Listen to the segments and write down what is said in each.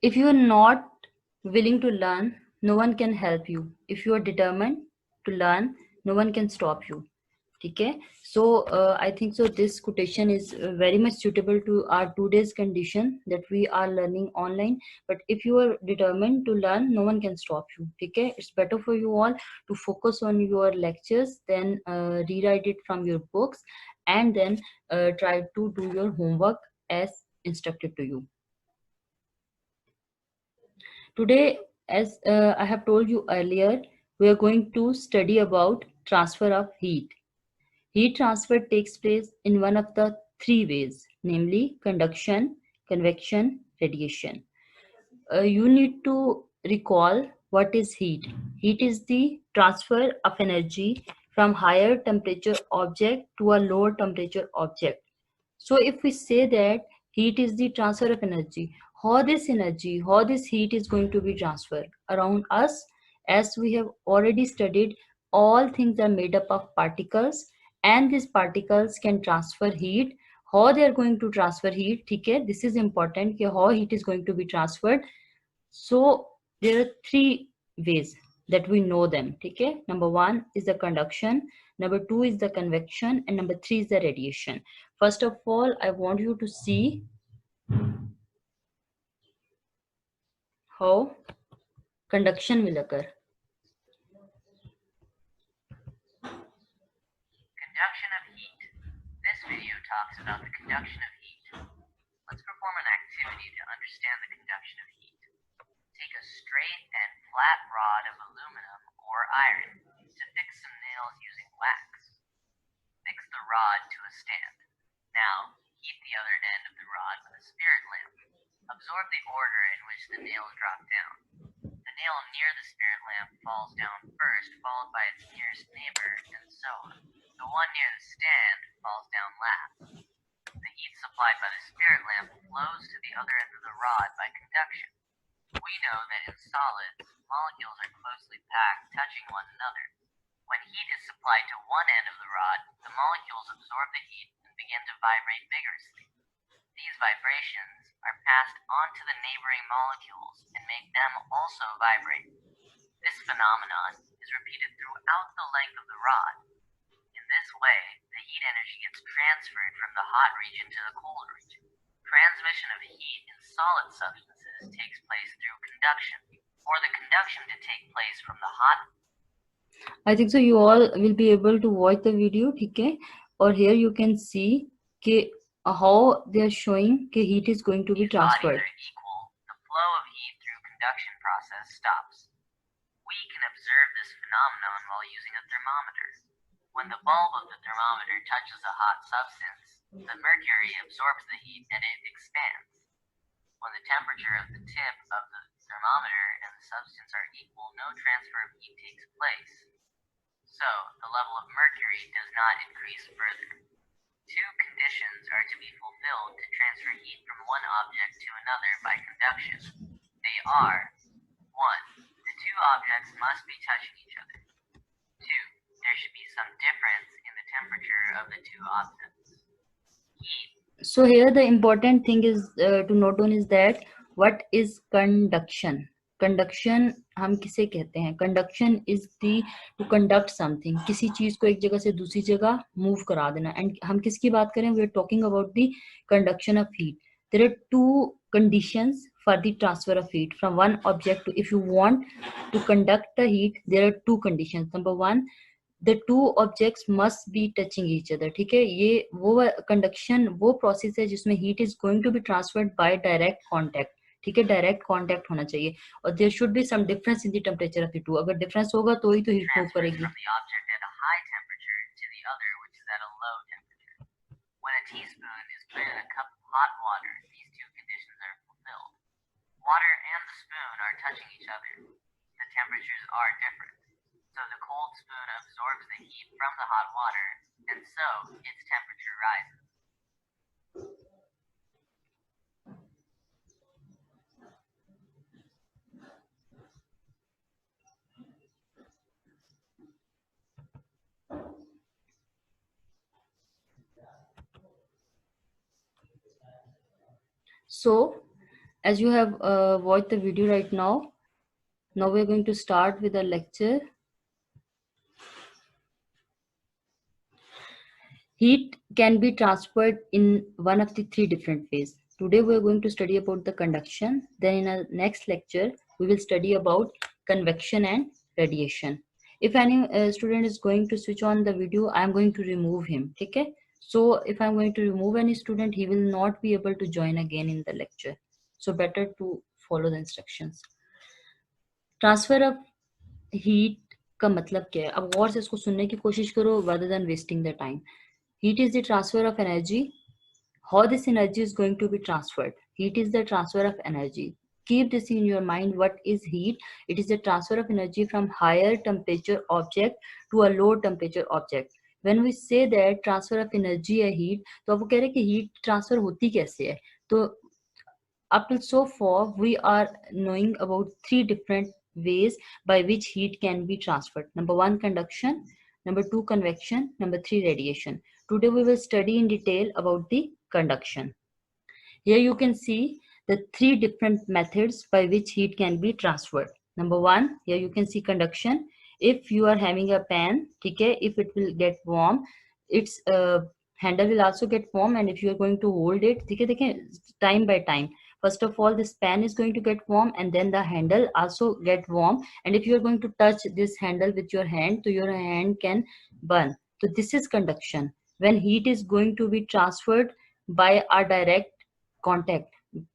If you are not willing to learn, no one can help you. If you are determined to learn, no one can stop you. Okay, so I think so this quotation is very much suitable to our today's condition that we are learning online. But if you are determined to learn, no one can stop you. Okay, it's better for you all to focus on your lectures, then rewrite it from your books, and then try to do your homework as instructed to you. Today, as I have told you earlier, we are going to study about transfer of heat. Heat transfer takes place in one of the three ways, namely conduction, convection, radiation. You need to recall what is heat. Heat is the transfer of energy from higher temperature object to a lower temperature object. So if we say that heat is the transfer of energy, how this heat is going to be transferred around us, as we have already studied, all things are made up of particles, and these particles can transfer heat. How they are going to transfer heat? Okay, this is important. How heat is going to be transferred? So there are three ways that we know them. Okay, number one is the conduction, number two is the convection, and number three is the radiation. First of all, I want you to see how conduction will occur. Conduction of heat. This video talks about the conduction of heat. Let's perform an activity to understand the conduction of heat. Take a straight and flat rod of aluminum or iron to fix some nails using wax. Fix the rod to a stand. Now, heat the other end of the rod with a spirit lamp. Absorb the order in which the nails drop down. The nail near the spirit lamp falls down first, followed by its nearest neighbor, and so on. The one near the stand falls down last. The heat supplied by the spirit lamp flows to the other end of the rod by conduction. We know that in solids, molecules are closely packed, touching one another. When heat is supplied to one end of the rod, the molecules absorb the heat and begin to vibrate vigorously. These vibrations are passed on to the neighboring molecules and make them also vibrate. This phenomenon is repeated throughout the length of the rod. In this way, the heat energy gets transferred from the hot region to the cold region. Transmission of heat in solid substances takes place through conduction. For the conduction to take place from the hot, I think so you all will be able to watch the video. Okay, or here you can see how they are showing heat is going to be these bodies transferred. are equal, the flow of heat through conduction process stops. We can observe this phenomenon while using a thermometer. When the bulb of the thermometer touches a hot substance, the mercury absorbs the heat and it expands. When the temperature of the tip of the thermometer and the substance are equal, no transfer of heat takes place. So, the level of mercury does not increase further. Two conditions are to be fulfilled to transfer heat from one object to another by conduction. They are: 1. The two objects must be touching each other. 2. There should be some difference in the temperature of the two objects. Heat. So here the important thing is to note on is that what is conduction. Conduction हम किसे कहते हैं? Conduction is the to conduct something. किसी चीज को एक जगह से दूसरी जगह move करा देना. And हम किसकी बात करें? We are talking about the conduction of heat. There are two conditions for the transfer of heat from one object to. If you want to conduct the heat, there are two conditions. Number one, the two objects must be touching each other. ठीक है, ये वो conduction वो process है जिसमें heat is going to be transferred by direct contact. ठीक है, direct contact होना चाहिए और there should be some difference in the temperature of the two. अगर डिफरेंस होगा तो ही तो हीट मूव Transfers करेगी. from the object at a high temperature to the other, which is at a low temperature. When a teaspoon is put in a cup of hot water, these two conditions are fulfilled. Water and the spoon are touching each other. The temperatures are different. So the cold spoon absorbs the heat from the hot water, and so its temperature rises. So As you have watched the video right now, now we are going to start with the lecture. Heat can be transferred in one of the three different ways. Today we are going to study about the conduction. Then in our next lecture, we will study about convection and radiation. If any student is going to switch on the video, I am going to remove him. Okay? So if I am going to remove any student, he will not be able to join again in the lecture. So better to follow the instructions. Transfer of heat का मतलब क्या है? अब गौर से इसको सुनने की कोशिश करो rather than wasting the time. Heat is the transfer of energy. How this energy is going to be transferred? Heat is the transfer of energy. Keep this in your mind. What is heat? It is the transfer of energy from higher temperature object to a low temperature object. When we say that transfer of energy है heat, तो अब वो कह रहे हैं कि heat transfer होती कैसे है? तो up till so far, we are knowing about three different ways by which heat can be transferred. Number one, conduction. Number two, convection. Number three, radiation. Today we will study in detail about the conduction. Here you can see the three different methods by which heat can be transferred. Number one, here you can see conduction. If you are having a pan, okay, if it will get warm, its handle will also get warm, and if you are going to hold it, okay, time by time. First of all, this pan is going to get warm, and then the handle also get warm. And if you are going to touch this handle with your hand, so your hand can burn. So this is conduction. When heat is going to be transferred by a direct contact.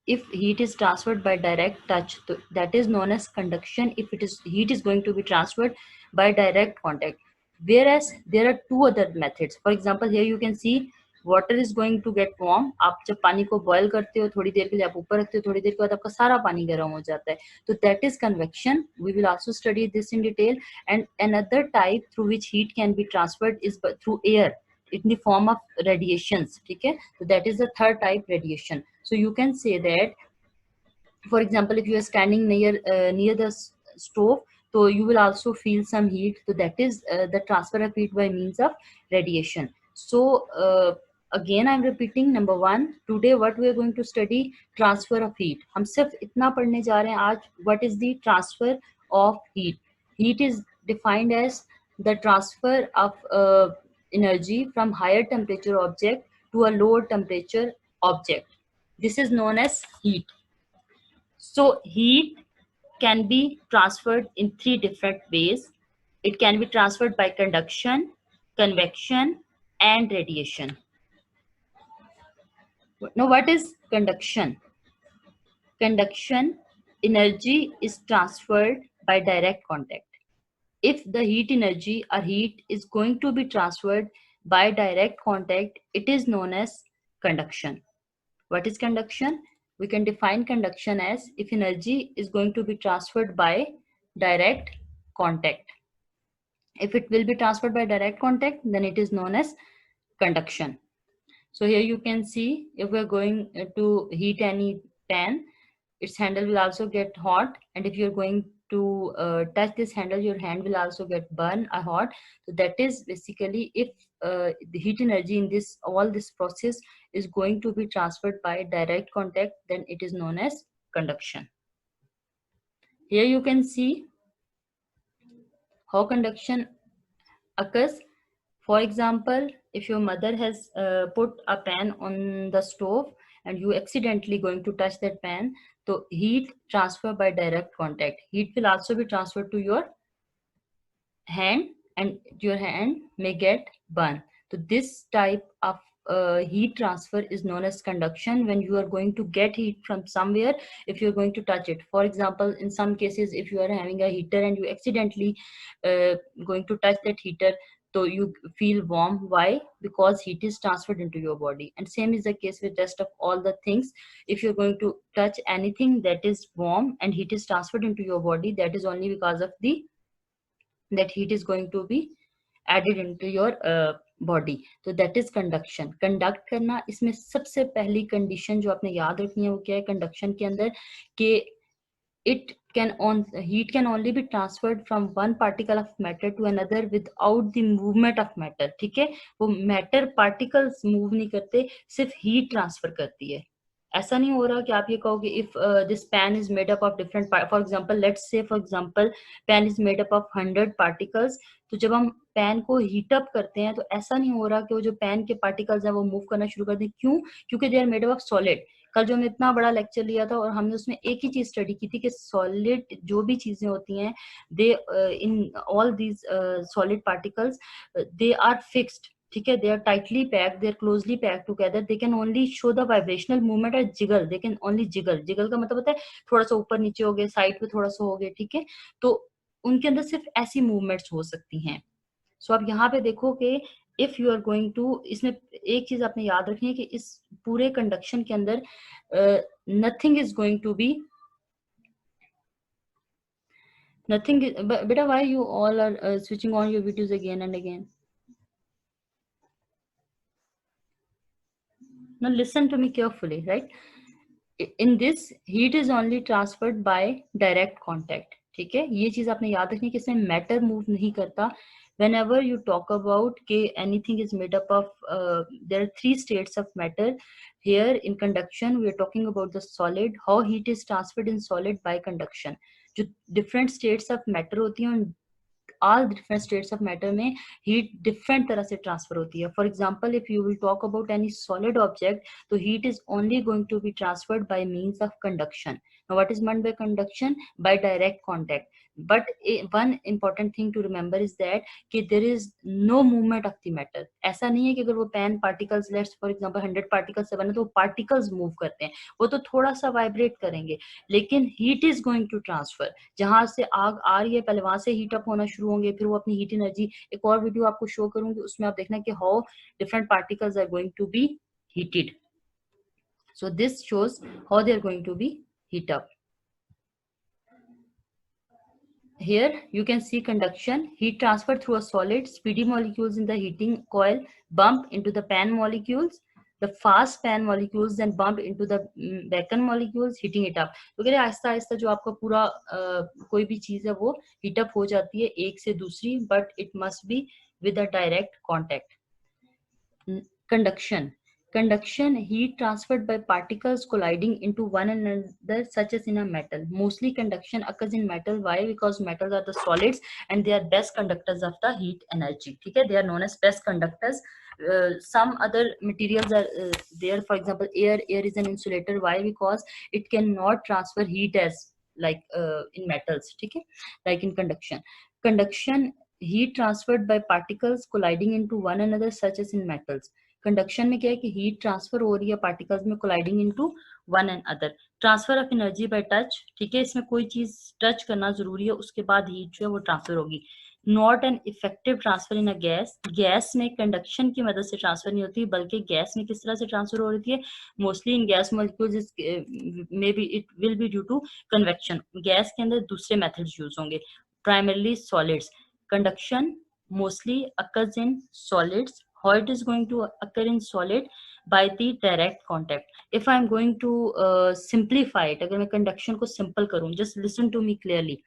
If heat is transferred by direct touch, that is known as conduction. If it is heat is going to be transferred by direct contact. Whereas there are two other methods. For example, here you can see water is going to get warm. आप जब पानी को boil करते हो, थोड़ी देर के लिए आप ऊपर रखते हो, थोड़ी देर के बाद आपका सारा पानी गर्म हो जाता है. तो that is convection. We will also study this in detail. And another type through which heat can be transferred is through air in the form of radiations. Okay, so that is the third type, radiation. So you can say that, for example, if you are standing near the stove, so you will also feel some heat. So that is the transfer of heat by means of radiation. So again I'm repeating, number one, today what we are going to study, transfer of heat. हम सिर्फ इतना पढ़ने जा रहे हैं आज, what is the transfer of heat. Heat is defined as the transfer of energy from higher temperature object to a lower temperature object. This is known as heat. So heat can be transferred in three different ways. It can be transferred by conduction, convection, and radiation. Now, what is conduction? Conduction, energy is transferred by direct contact. If the heat energy or heat is going to be transferred by direct contact, it is known as conduction. What is conduction? We can define conduction as if energy is going to be transferred by direct contact. If it will be transferred by direct contact, then it is known as conduction. So here you can see, if we are going to heat any pan, its handle will also get hot, and if you're going to touch this handle, your hand will also get burned or hot. So that is basically, if the heat energy in this all this process is going to be transferred by direct contact, then it is known as conduction. Here you can see how conduction occurs. For example, if your mother has put a pan on the stove and you accidentally going to touch that pan, so heat transfer by direct contact. Heat will also be transferred to your hand, and your hand may get burned. So this type of heat transfer is known as conduction. When you are going to get heat from somewhere, if you're going to touch it. For example, in some cases, if you are having a heater and you accidentally going to touch that heater, so you feel warm. Why? Because heat is transferred into your body. And same is the case with rest of all the things. If you're going to touch anything that is warm and heat is transferred into your body, that is only because of that heat is going to be added into your body. So that is conduction. Conduct करना, इसमें सबसे पहली condition जो आपने याद रखनी है वो क्या है conduction के अंदर, कि heat can only be transferred from one particle of matter to another without the movement of matter. ठीक है, वो matter particles move नहीं करते, सिर्फ heat transfer करती है. ऐसा नहीं हो रहा कि आप ये कहोगे if this pan is made up of different, for example let's say for example pan is made up of 100 particles, तो जब हम पैन को हीट अप करते हैं तो ऐसा नहीं हो रहा कि वो जो पैन के पार्टिकल्स हैं वो मूव करना शुरू कर दें। क्यों? क्योंकि they are made up of solid. कल जो हमने इतना बड़ा लेक्चर लिया था और हमने उसमें एक ही चीज स्टडी की थी कि सॉलिड जो भी चीजें होती हैं, they in all these solid particles they are fixed, ठीक है, they are tightly packed, they are closely packed together, they can only show the vibrational movement at jiggle, they can only jiggle, jiggle का मतलब होता है थोड़ा सा ऊपर नीचे हो गए, साइड पे थोड़ा सा हो गए, ठीक है, तो उनके अंदर सिर्फ ऐसी मूवमेंट्स हो सकती हैं। सो आप यहाँ पे देखो कि if you are going to, इसमें एक चीज आपने याद रखनी है कि इस पूरे कंडक्शन के अंदर nothing is going to be nothing beta, why you all are switching on your videos again and again? Now listen to me carefully, right? In this, heat is only transferred by direct contact, ठीक है, ये चीज आपने याद रखनी है कि इसमें मैटर मूव नहीं करता। whenever you talk about कि anything is made up of there are three states of matter, here in conduction we are talking about the solid, how heat is transferred in solid by conduction। जो different states of matter होती हैं, all different states of matter में heat different तरह से transfer होती है। For example, if you will talk about any solid object, तो heat is only going to be transferred by means of conduction. Now, what is meant by conduction? By direct contact. But one important thing to remember is that कि there is no movement of the matter. ऐसा नहीं है कि अगर वो pen particles, let's for example 100 particles से बने तो पार्टिकल्स मूव करते हैं, वो तो थोड़ा सा वाइब्रेट करेंगे, लेकिन heat is going to transfer. जहां से आग आ रही है पहले वहां से हीट अप होना शुरू होंगे, फिर वो अपनी हीट एनर्जी, एक और वीडियो आपको शो करूंगी उसमें आप देखना कि how different particles are going to be heated. So this shows how they are going to be heat up. Here you can see conduction, heat transfer through a solid, speedy molecules in the heating coil bump into the pan molecules, the fast pan molecules then bump into the beacon molecules, heating it up। तो कह रहे आहिस्ता आहिस्ता जो आपका पूरा कोई भी चीज है वो हीट अप हो जाती है एक से दूसरी, but it must be with a direct contact. Conduction. Conduction, heat transferred by particles colliding into one another, such as in a metal. Mostly conduction occurs in metal. Why? Because metals are the solids and they are best conductors of the heat energy. Okay, they are known as best conductors. Some other materials are there. For example, air. Air is an insulator. Why? Because it cannot transfer heat as like in metals. Okay, like in conduction. Conduction, heat transferred by particles colliding into one another, such as in metals. Conduction में क्या है कि heat transfer हो रही है particles में colliding into one and other. Transfer of energy by touch, ठीक है, इसमें कोई चीज टच करना जरूरी है, उसके बाद हीट जो है वो ट्रांसफर होगी। Not an effective transfer in a gas. Gas में कंडक्शन की मदद से ट्रांसफर नहीं होती, बल्कि गैस में किस तरह से ट्रांसफर हो रही है, mostly in gas molecules may be it will be due to convection. Gas के अंदर दूसरे मेथड्स यूज होंगे, primarily solids. Conduction mostly occurs in solids. How it is going to occur in solid? By the direct contact. If I am going to simplify it, अगर मैं conduction को simple करूं, just listen to me clearly.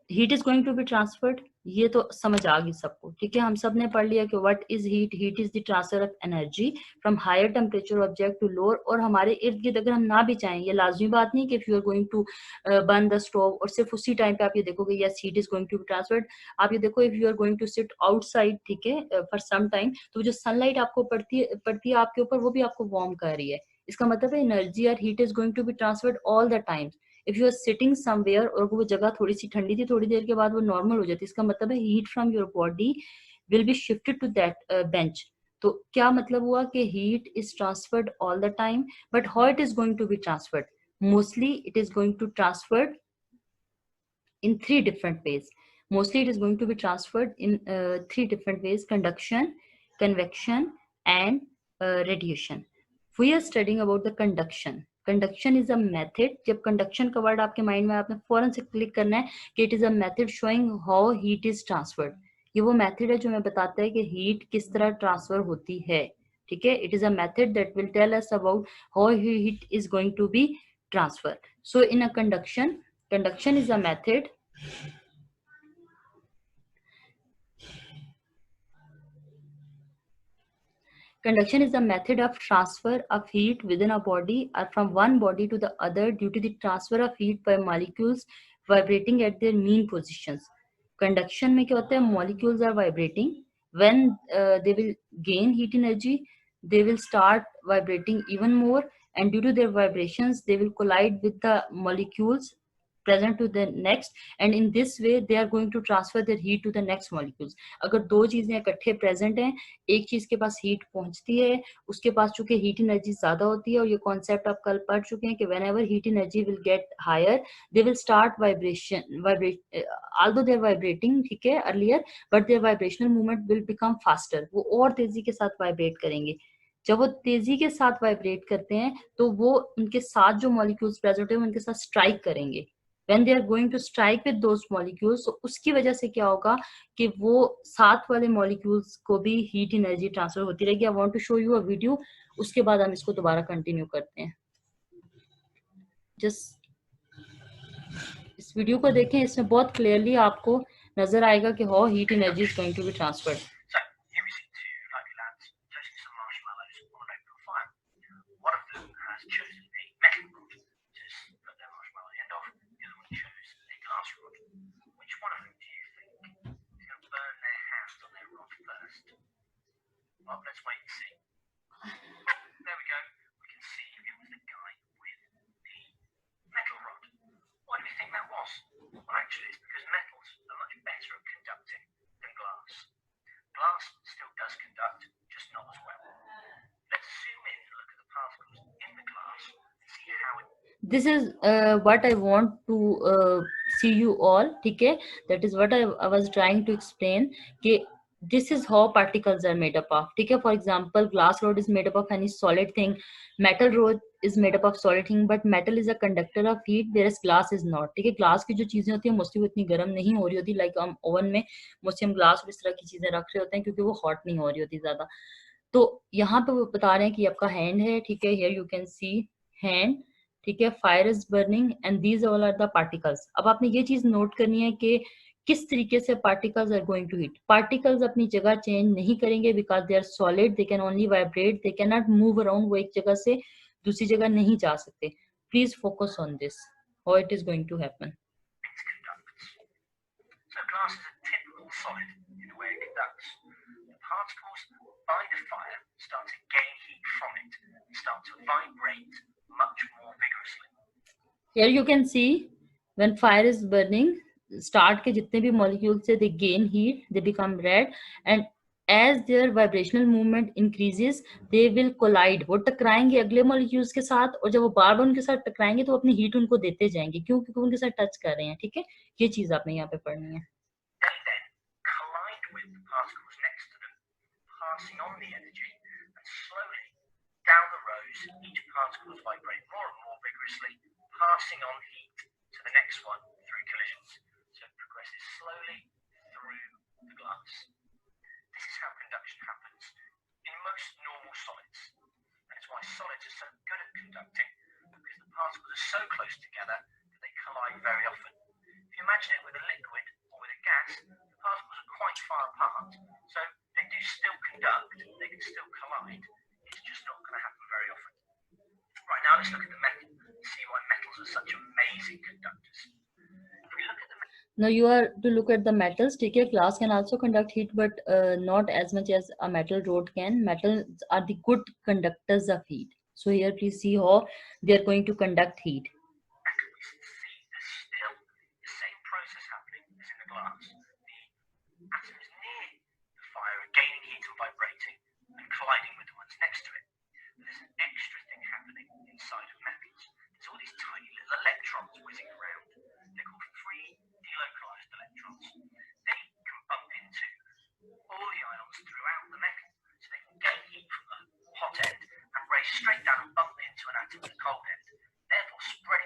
Heat is going to be transferred, ये तो समझ आ गई सबको, ठीक है, हम सब ने पढ़ लिया कि what is heat. Heat is the transfer of energy from higher temperature object to lower, और हमारे इर्द गिर्द अगर हम ना भी चाहें, ये लाजमी बात नहीं कि if you are going to burn the stove और सिर्फ उसी टाइम पे आप ये देखोगे yes heat is going to be transferred. आप ये देखो if you are going to sit outside, ठीक है, फॉर सम टाइम, तो जो सनलाइट आपको पड़ती है आपके ऊपर, वो भी आपको वार्म कर रही है। इसका मतलब है एनर्जी और heat is going to be transferred all the time. If you are sitting somewhere और वो जगह थोड़ी सी ठंडी थी, थोड़ी देर के बाद वो नॉर्मल हो जाती है, इसका मतलब है heat from your body will be shifted to that bench. तो क्या मतलब हुआ कि heat is transferred all the time, but how it is going to be transferred? Mostly it is going to transferred in three different ways. Mostly it is going to be transferred in three different ways: conduction, convection, and radiation. We are studying about the conduction. Conduction is a method. जब conduction का word आपके mind में, आपने फौरन से click करना है कि it is a method showing how heat is transferred. ये वो method है जो हमें बताता है कि heat किस तरह transfer होती है, ठीक है। It is a method that will tell us about how heat is going to be transferred. So in a conduction, conduction is a method Conduction is a method of transfer of heat within a body or from one body to the other due to the transfer of heat by molecules vibrating at their mean positions. Conduction में क्या होता है? Molecules are vibrating. When they will gain heat energy, they will start vibrating even more, and due to their vibrations, they will collide with the molecules present to the next, and in this way they are going to transfer their heat to the next molecules. अगर दो चीजें इकट्ठे present हैं, एक चीज के पास heat पहुंचती है, उसके पास चूंकि हीट एनर्जी ज्यादा होती है, और ये कॉन्सेप्ट आप कल पढ़ चुके हैं कि whenever heat energy will get higher, they will start although they are vibrating, ठीक है, earlier, but their vibrational movement will become faster. वो और तेजी के साथ वाइब्रेट करेंगे. जब वो तेजी के साथ वाइब्रेट करते हैं तो वो उनके साथ जो मॉलिक्यूल्स प्रेजेंट है उनके साथ स्ट्राइक करेंगे. when they are going to strike with those molecules, so उसकी वजह से क्या होगा कि वो साथ वाले molecules को भी heat energy transfer होती रहेगी. I want to show you a video, उसके बाद हम इसको दोबारा continue करते हैं. just इस वीडियो को देखें, इसमें बहुत clearly आपको नजर आएगा कि how heat energy is going to be transferred. So, here we see two lovely lads toasting some marshmallows on an open fire. One of them has chosen a metal rod to put their marshmallow end off. The other one chose a glass rod. Which one of them do you think is going to burn their hands on their rod first? Well, let's wait and see. There we go. We can see it was the guy with the metal rod. Why do you think that was? Well, actually, it's because metals are much better at conducting than glass. Glass still does conduct, just not as well. Let's zoom in and look at the particles in the glass and see how it... This is what I want to see you all, ठीक है? That is what I was trying to explain कि this is how particles are made up of, ठीक है? For example, glass rod is made up of any solid thing, metal rod is made up of solid thing, but metal is a conductor of heat, whereas glass is not, ठीक है? glass की जो चीजें होती हैं mostly वो इतनी गर्म नहीं हो रही होती, like हम ओवन में मोस्टली हम ग्लास और इस तरह की चीजें रख रहे होते हैं क्योंकि वो हॉट नहीं हो रही होती ज्यादा. तो यहाँ पे वो बता रहे हैं कि आपका हैंड है, ठीक है? here you can see hand, ठीक है? Fire is burning and these all are the particles. अब आपने ये चीज नोट करनी है कि किस तरीके से particles are going to hit. Particles अपनी जगह चेंज नहीं करेंगे because they are solid, they can only vibrate, they can not move around. वो एक जगह से दूसरी जगह नहीं जा सकते. Please focus on this, how it is going to happen. So glass is a typical solid in the way it conducts. The particles by the fire start to gain heat from it and start to vibrate much more vigorously. Here you can see when fire is burning, start के जितने भी molecules से they gain heat, they become red, and as their vibrational movement increases, they will collide. वो टकराएंगे अगले molecules के साथ, और जब वो बार बार उनके साथ टकराएंगे तो अपनी heat उनको देते जाएंगे. क्यों? क्योंकि उनके साथ टच कर रहे हैं, ठीक है? ये चीज आपने यहाँ पे पढ़नी है. They then collide with the particles next to them, passing on the energy, and slowly down the rows, each particles vibrate more and more vigorously, passing on heat to the next one through collisions. So it progresses slowly through the glass. This is how conduction happens in most normal solids. That's why solids are so good at conducting, because the particles are so close together that they collide very often. If you imagine it with a liquid or with a gas, the particles are quite far apart, so they do still conduct, they can still collide. It's just not going to happen very often. Right, now let's look at the metal and see why metals are such amazing conductors. If we look at the Now you are to look at the metals, ठीक है? Glass can also conduct heat, but not as much as a metal rod can. Metals are the good conductors of heat. So here please see how they are going to conduct heat. metal, we see there's still the same process happening as in the glass. The atoms near the fire are gaining heat and vibrating and colliding with the ones next to it. But there's an extra thing happening inside of metals. There's all these tiny little electrons whizzing around. They're called free delocalized electrons. They can bump into all the ions throughout the metal, so they can gain heat from the hot end and race straight down and bump into an atom at the cold end, therefore spreading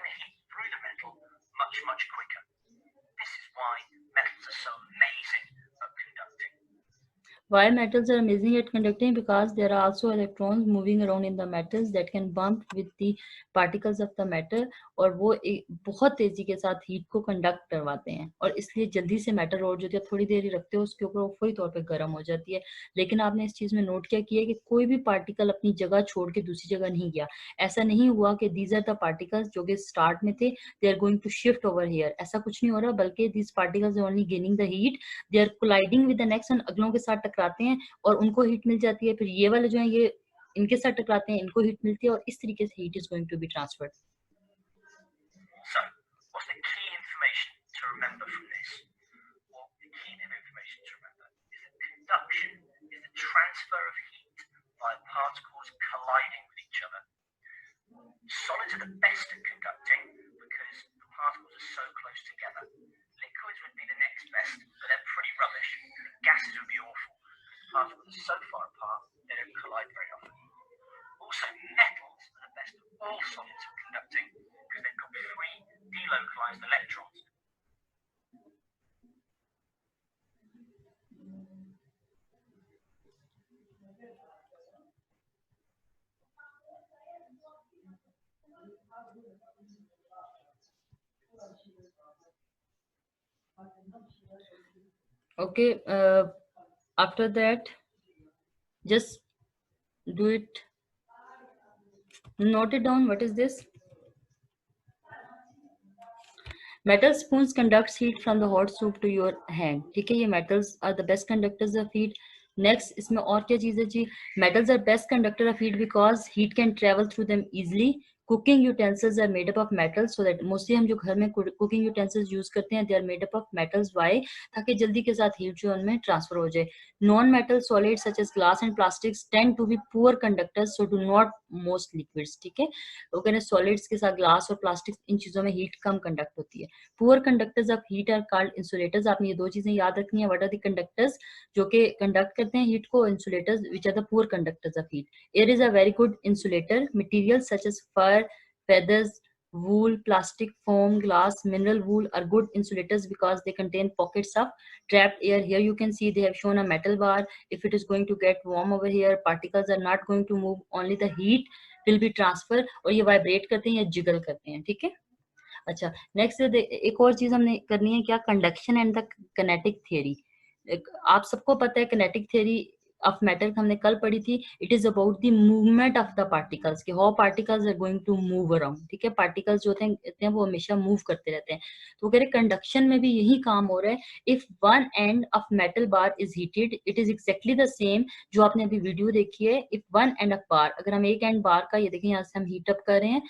Why metals are amazing at conducting? Because there are also electrons moving around in the metals that can bump with the particles of the metal, और वो बहुत तेजी के साथ heat को conduct करवाते हैं, और इसलिए जल्दी से मेटल रोड जो है थोड़ी देर ही रखते हो उसके ऊपर वो फौरी तौर पे गर्म हो जाती है। लेकिन आपने इस चीज में नोट क्या किया कि कोई भी पार्टिकल अपनी जगह छोड़ के दूसरी जगह नहीं गया। ऐसा नहीं हुआ कि दीज आर द पार्टिकल्स जो कि स्टार्ट में थे they are going to shift over here, ऐसा कुछ नहीं हो रहा, बल्कि these particles are only gaining the heat, they are colliding with the next, अगलों के साथ टकराते हैं और उनको हीट मिल जाती है, फिर ये वाले जो है ये इनके साथ टकराते हैं, इनको हीट मिलती है, और इस तरीके से heat is going to be transferred. So, what's the key information to remember from this? Well, the key bit of information to remember is that conduction is the transfer of heat by particles colliding with each other. Solids are the best at conducting because the particles are so close together. Liquids would be the next best, but they're pretty rubbish. Gases would be awful. The particles are so far apart, they don't collide very often. Also, metals are the best of all solids at conducting because they've got free, delocalized electrons. Okay, after that, just do it, note it down. What is this? Metal spoons conducts heat from the hot soup to your hand. ठीक है, ये metals are the best conductors of heat. Next, इसमें और क्या चीज़ है जी? Metals are best conductor of heat because heat can travel through them easily. Cooking utensils are made up of metals, so that mostly हम जो घर में cooking utensils use करते हैं, they are made up of metals. Why? ताकि जल्दी के साथ heat जो उनमें transfer हो जाए. Non-metal solids such as glass and plastics tend to be poor conductors, so do not most liquids. ठीक है, वो कहने solids के साथ glass और plastic इन चीज़ों में heat कम conduct होती है. Poor conductors of heat are called insulators. आपने ये दो चीजें याद रखनी है. What are the conductors? जो कि conduct करते हैं heat को. Insulators which are the poor conductors of heat. Air is a very good insulator. Materials such as fur, feathers, wool, plastic, foam, glass, mineral wool are good insulators because they contain pockets of trapped air. Here you can see they have shown a metal bar. If it is going to get warm over here, particles are not going to move, only the heat will be transferred, और ये vibrate करते हैं या jiggle करते हैं. ठीक है. अच्छा, नेक्स्ट एक और चीज हमने करनी है क्या? Conduction and the kinetic theory. आप सबको पता है किनेटिक थ्योरी ऑफ मैटर हमने कल पढ़ी थी. It is about the movement of the particles, कि how particles are going to move around. ठीक है, पार्टिकल्स जो होते हैं वो हमेशा मूव करते रहते हैं. तो कह रहे कंडक्शन में भी यही काम हो रहा है. If one end of metal bar is heated, it is exactly the same जो आपने अभी वीडियो देखी है. इफ वन एंड ऑफ बार, अगर हम एक एंड बार का ये देखें, यहाँ से हम हीट अप कर रहे हैं,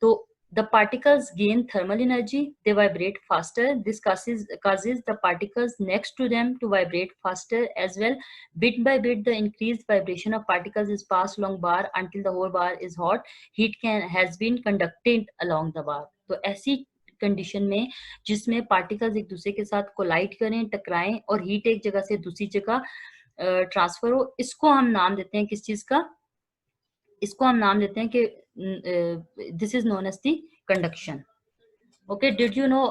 तो the particles gain thermal energy, they vibrate faster. This causes the particles next to them to vibrate faster as well. Bit by bit, the increased vibration of particles is passed along bar until the whole bar is hot. Heat has been conducted along the bar. तो ऐसी condition में जिसमें particles एक दूसरे के साथ collide करें, टकराएं, और हीट एक जगह से दूसरी जगह ट्रांसफर हो, इसको हम नाम देते हैं किस चीज का? इसको हम नाम देते हैं कि this is known as the conduction. Okay, did you know,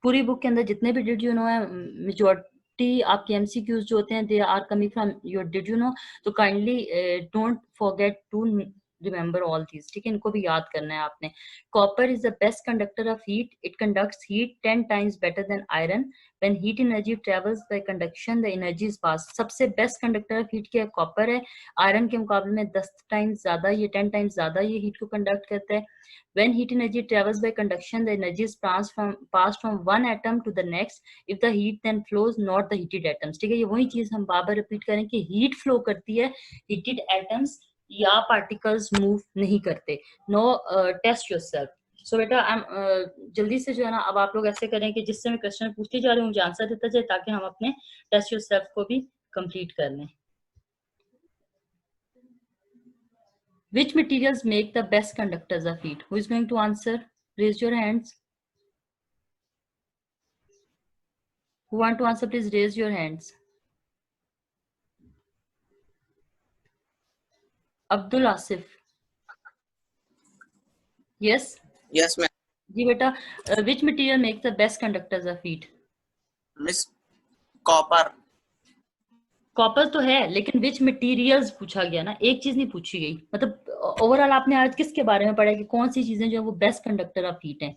पूरी बुक के अंदर जितने भी डिड यू नो है, मेजॉरिटी आपके एमसीक्यूज जो होते हैं they are coming from your did you know. तो kindly don't forget to remember all these. ठीक है, इनको भी याद करना है आपने. Copper is the best conductor of heat. It conducts heat 10 times better than iron. When heat energy travels by conduction, the energy is passed. सबसे best conductor of heat क्या कॉपर है. आयरन के मुकाबले में 10 times ज्यादा, ये 10 times ज्यादा ये हीट को कंडक्ट करता है. When heat energy travels by conduction, the energy is passed from one atom to the next. If the heat then flows, not the heated atoms. ठीक है, ये वही चीज हम बार बार रिपीट करें कि हीट फ्लो करती है, हीटेड एटम्स या पार्टिकल्स मूव नहीं करते. No, test yourself. सो बेटा जल्दी से जो है ना, अब आप लोग ऐसे करें कि जिससे मैं क्वेश्चन पूछती जा रही हूँ मुझे आंसर देता जाए, ताकि हम अपने टेस्ट योरसेल्फ को भी कंप्लीट कर लें. Which materials make the best conductors of heat? Who is going to answer? Raise your hands. Who want to answer, please raise your hands. Abdul Asif. Yes? Yes, ma'am. जी बेटा, which material makes the best conductors of heat? Miss, copper. Copper तो है, लेकिन विच materials पूछा गया ना, एक चीज नहीं पूछी गई। मतलब ओवरऑल आपने आज किसके बारे में पढ़ा है कि कौन सी चीजें जो है वो बेस्ट कंडक्टर ऑफ हीट है?